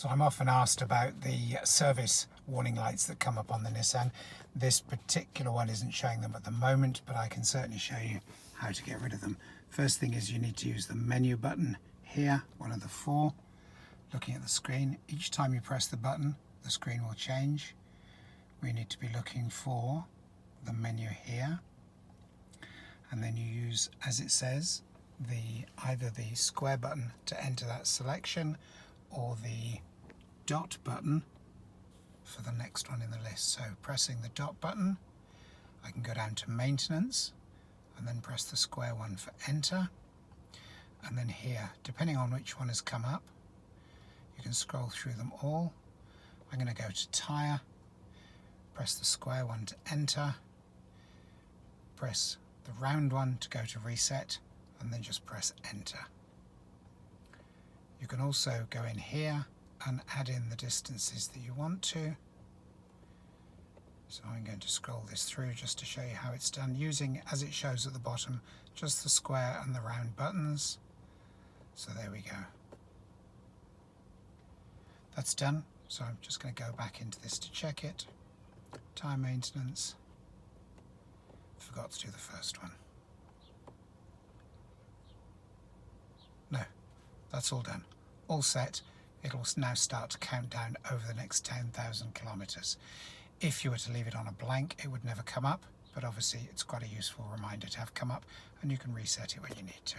So I'm often asked about the service warning lights that come up on the Nissan. This particular one isn't showing them at the moment, but I can certainly show you how to get rid of them. First thing is you need to use the menu button here, one of the four. Looking at the screen, each time you press the button, the screen will change. We need to be looking for the menu here. And then you use, as it says, either the square button to enter that selection or the dot button for the next one in the list. So pressing the dot button, I can go down to maintenance and then press the square one for enter. And then here, depending on which one has come up, you can scroll through them all. I'm going to go to tyre, press the square one to enter, press the round one to go to reset, and then just press enter. You can also go in here and add in the distances that you want to. So I'm going to scroll this through just to show you how it's done, using, as it shows at the bottom, just the square and the round buttons. So there we go. That's done. So I'm just going to go back into this to check it. Tyre maintenance. Forgot to do the first one. No, that's all done. All set. It'll now start to count down over the next 10,000 kilometres. If you were to leave it on a blank, it would never come up, but obviously it's quite a useful reminder to have come up, and you can reset it when you need to.